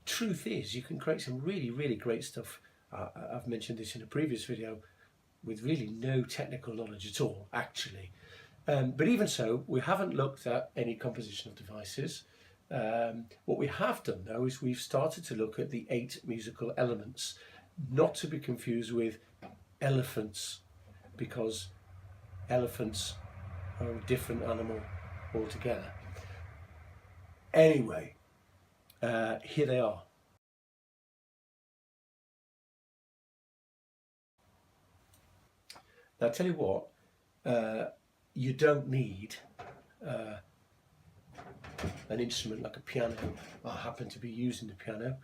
truth is, you can create some really, really great stuff. I've mentioned this in a previous video, with really no technical knowledge at all, actually. But even so, we haven't looked at any compositional devices. What we have done, though, is we've started to look at the 8 musical elements, not to be confused with elephants, because elephants are a different animal altogether. Anyway, here they are. Now, I'll tell you what, you don't need an instrument like a piano. I happen to be using the piano.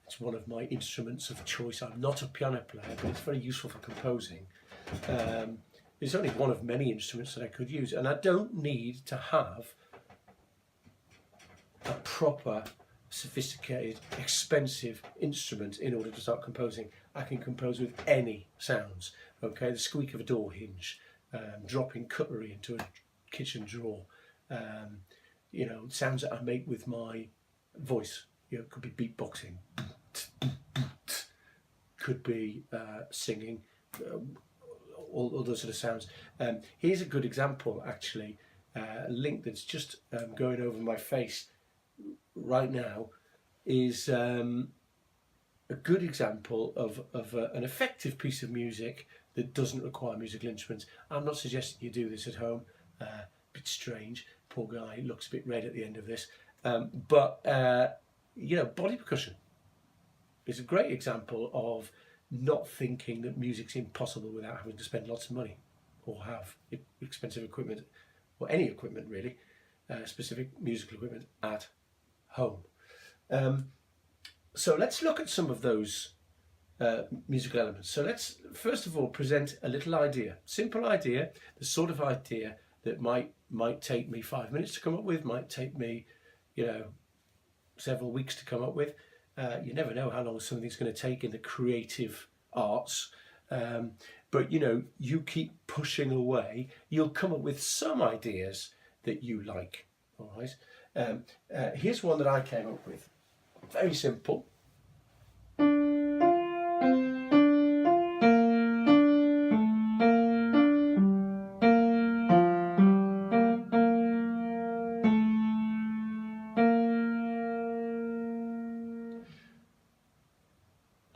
It's one of my instruments of choice. I'm not a piano player, but it's very useful for composing. It's only one of many instruments that I could use, and I don't need to have a proper, sophisticated, expensive instrument in order to start composing. I can compose with any sounds. Okay, the squeak of a door hinge, dropping cutlery into a kitchen drawer, you know, sounds that I make with my voice. You know, it could be beatboxing, could be singing, all those sort of sounds. Here's a good example, actually. A link that's just going over my face right now is a good example of an effective piece of music that doesn't require musical instruments. I'm not suggesting you do this at home. A bit strange. Poor guy looks a bit red at the end of this. But you know, body percussion is a great example of not thinking that music's impossible without having to spend lots of money or have expensive equipment, or any equipment really, specific musical equipment at home. So let's look at some of those musical elements. So let's first of all present a little idea, simple idea, the sort of idea that might take me 5 minutes to come up with, might take me, you know, several weeks to come up with. You never know how long something's going to take in the creative arts, but you know, you keep pushing away, you'll come up with some ideas that you like. All right. Here's one that I came up with. Very simple.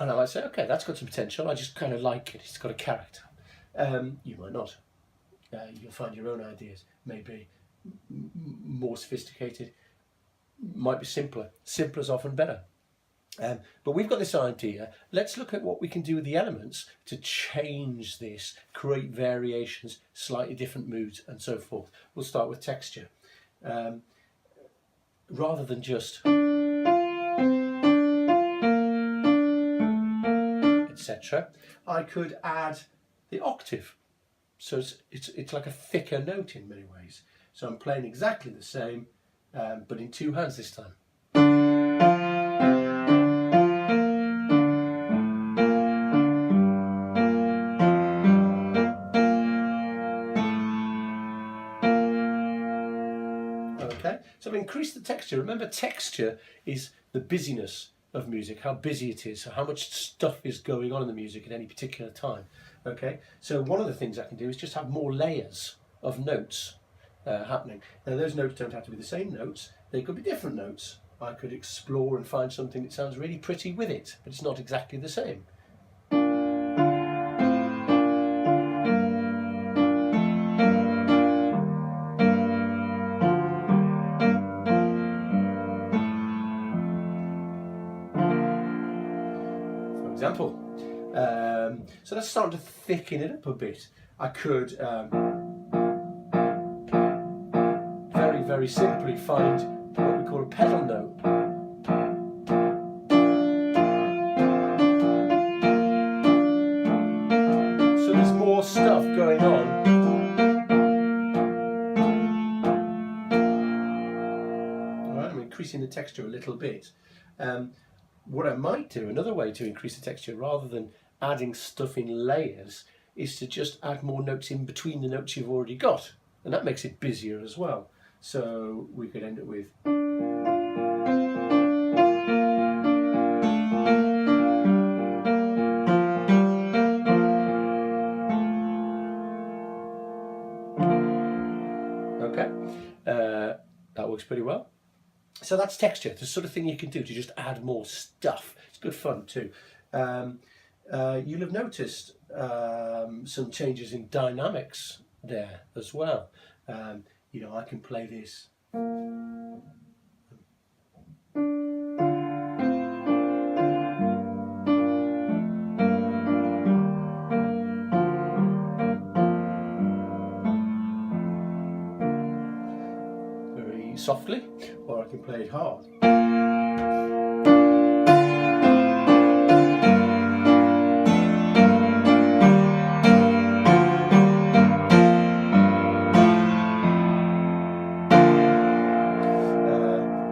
And I might say, okay, that's got some potential. I just kind of like it. It's got a character. You might not. You'll find your own ideas. Maybe more sophisticated. Might be simpler. Simpler is often better. But we've got this idea. Let's look at what we can do with the elements to change this, create variations, slightly different moods, and so forth. We'll start with texture. Rather than just etc., I could add the octave. So it's like a thicker note in many ways. So I'm playing exactly the same, but in 2 hands this time. Okay, so I've increased the texture. Remember, texture is the busyness of music, how busy it is, so how much stuff is going on in the music at any particular time. Okay, so one of the things I can do is just have more layers of notes happening. Now those notes don't have to be the same notes, they could be different notes. I could explore and find something that sounds really pretty with it, but it's not exactly the same. Example. So that's starting to thicken it up a bit. I could very, very simply find what we call a pedal note. So there's more stuff going on. All right, I'm increasing the texture a little bit. What I might do, another way to increase the texture rather than adding stuff in layers, is to just add more notes in between the notes you've already got, and that makes it busier as well. So we could end up with, That works pretty well. So that's texture, the sort of thing you can do to just add more stuff. It's good fun too. You'll have noticed some changes in dynamics there as well. You know, I can play this. Very softly, or I can play it hard.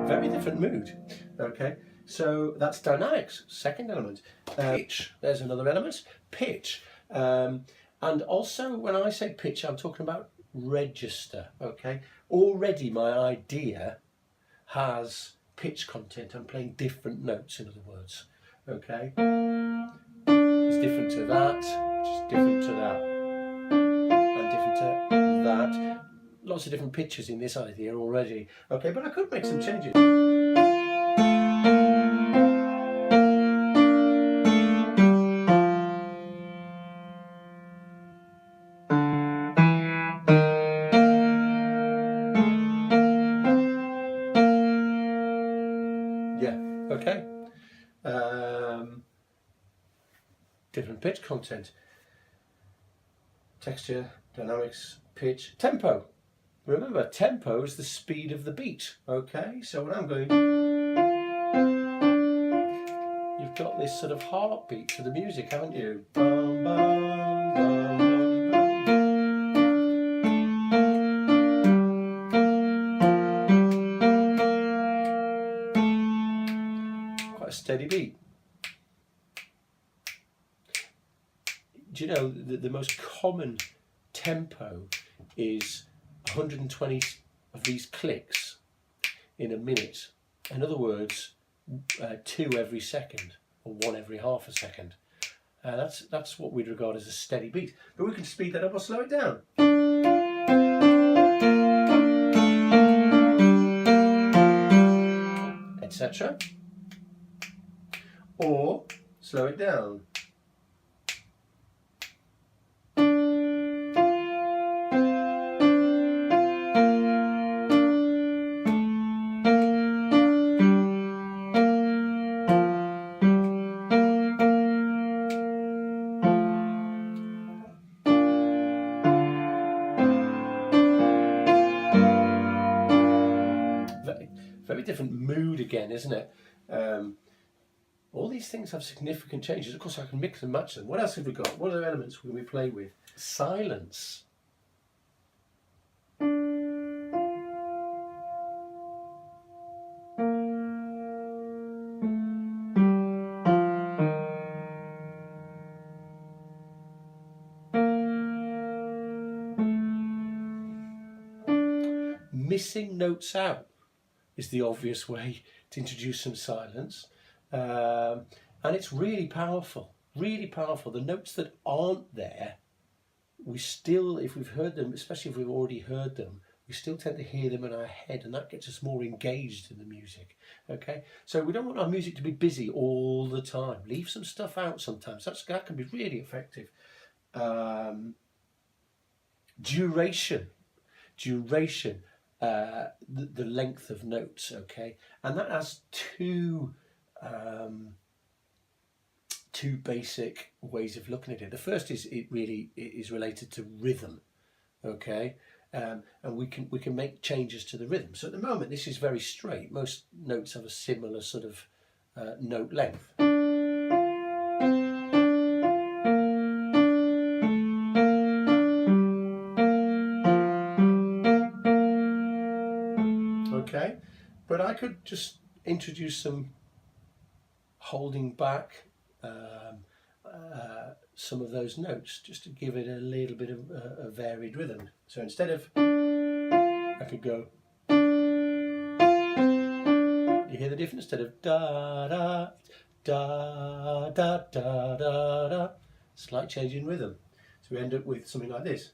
Very different mood. Okay, so that's dynamics, second element. Pitch, there's another element, pitch. And also when I say pitch, I'm talking about register, okay? Already my idea has pitch content. I'm playing different notes, in other words, okay? It's different to that, which is different to that, and different to that. Lots of different pitches in this idea already, okay? But I could make some changes. Yeah, okay. Different pitch content. Texture, dynamics, pitch, tempo. Remember, tempo is the speed of the beat, okay? So when I'm going, you've got this sort of heartbeat to the music, haven't you? Bum, bum, bum, bum. Quite a steady beat. Do you know the most common tempo is 120 of these clicks in a minute? In other words, 2 every second, or 1 every half a second. That's what we'd regard as a steady beat. But we can speed that up or slow it down. Etc. Or slow it down. Very different mood again, isn't it? All these things have significant changes. Of course, I can mix and match them. What else have we got? What other elements can we play with? Silence. Missing notes out is the obvious way to introduce some silence, and it's really powerful, really powerful. The notes that aren't there, we still, if we've heard them, especially if we've already heard them, we still tend to hear them in our head, and that gets us more engaged in the music. Okay, so we don't want our music to be busy all the time. Leave some stuff out sometimes. That can be really effective. Duration. The length of notes, okay, and that has two basic ways of looking at it. The first is it really is related to rhythm, okay, and we can make changes to the rhythm. So at the moment this is very straight. Most notes have a similar sort of note length. Okay, but I could just introduce some holding back some of those notes just to give it a little bit of a varied rhythm. So instead of, I could go, you hear the difference? Instead of da da da da da da da, slight change in rhythm. So we end up with something like this.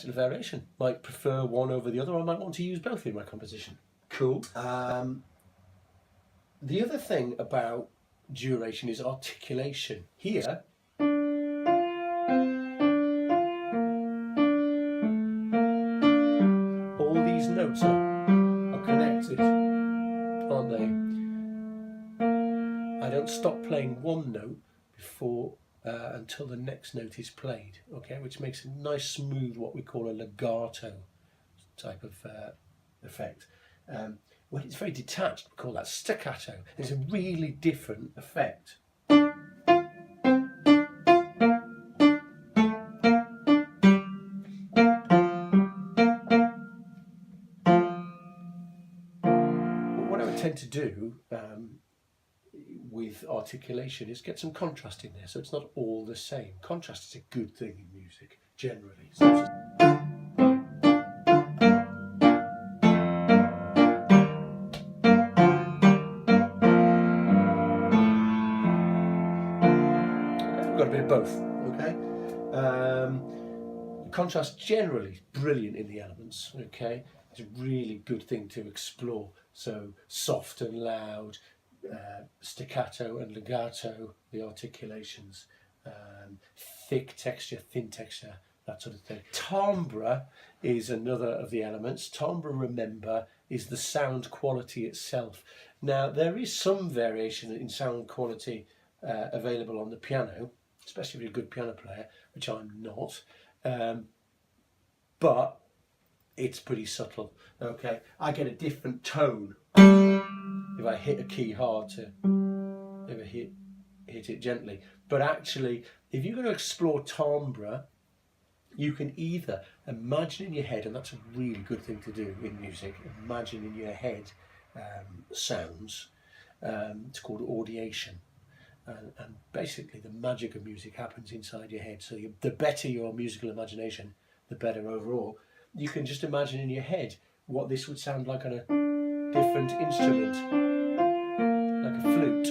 nice little variation. Might prefer one over the other, or I might want to use both in my composition. Cool. The other thing about duration is articulation. Here, all these notes are connected, aren't they? I don't stop playing one note before until the next note is played, okay, which makes a nice smooth, what we call a legato type of effect. When it's very detached, we call that staccato. It's a really different effect. What I would tend to do with articulation is get some contrast in there, so it's not all the same. Contrast is a good thing in music, generally. So we've got a bit of both, okay? Contrast generally is brilliant in the elements, okay? It's a really good thing to explore. So soft and loud, staccato and legato, the articulations, thick texture, thin texture, that sort of thing. Timbre is another of the elements. Timbre, remember, is the sound quality itself. Now, there is some variation in sound quality available on the piano, especially if you're a good piano player, which I'm not, but it's pretty subtle, okay? I get a different tone if I hit a key hard to if I hit it gently. But actually, if you're going to explore timbre, you can either imagine in your head, and that's a really good thing to do in music, imagine in your head sounds. It's called audiation. And basically the magic of music happens inside your head. So the better your musical imagination, the better overall. You can just imagine in your head what this would sound like on a different instrument, like a flute.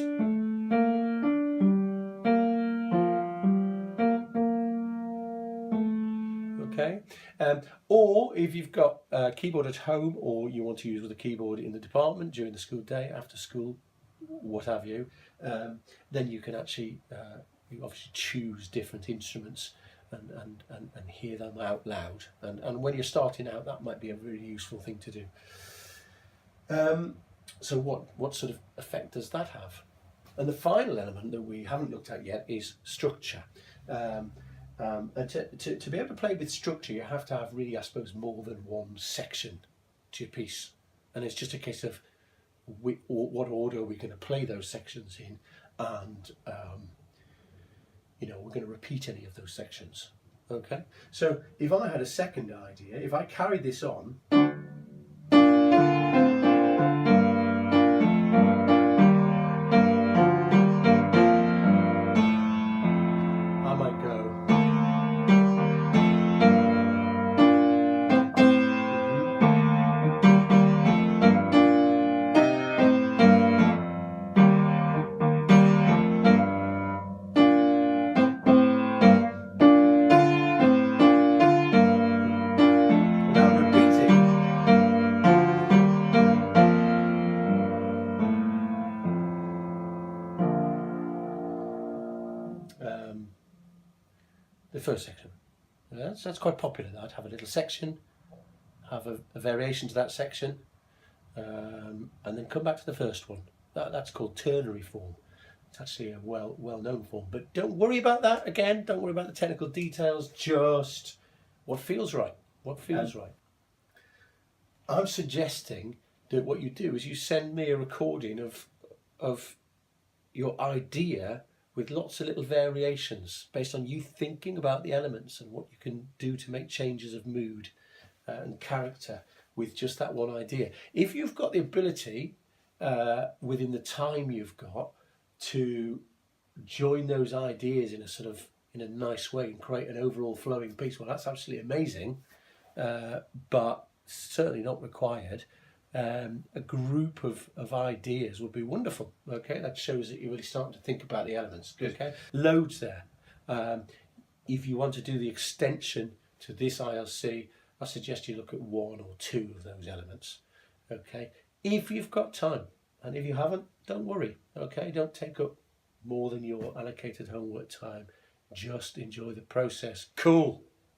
Okay, or if you've got a keyboard at home, or you want to use the keyboard in the department during the school day, after school, what have you, then you can actually you obviously choose different instruments and hear them out loud. And when you're starting out, that might be a really useful thing to do. So what sort of effect does that have? And the final element that we haven't looked at yet is structure. And to be able to play with structure, you have to have really, I suppose, more than one section to your piece. And it's just a case of what order we're going to play those sections in, and you know, we're going to repeat any of those sections. Okay, so if I had a second idea, if I carried this on, I might go. The first section. That's quite popular. That have a little section, have a variation to that section, and then come back to the first one. That's called ternary form. It's actually a well-known form. But don't worry about that. Again, don't worry about the technical details. Just what feels right. What feels right. I'm suggesting that what you do is you send me a recording of your idea, with lots of little variations based on you thinking about the elements and what you can do to make changes of mood and character with just that one idea. If you've got the ability within the time you've got to join those ideas in a nice way and create an overall flowing piece, well, that's absolutely amazing, but certainly not required. A group of ideas would be wonderful. Okay, that shows that you're really starting to think about the elements. Okay, loads there. If you want to do the extension to this ILC, I suggest you look at one or two of those elements. Okay, if you've got time, and if you haven't, don't worry. Okay, don't take up more than your allocated homework time. Just enjoy the process. Cool.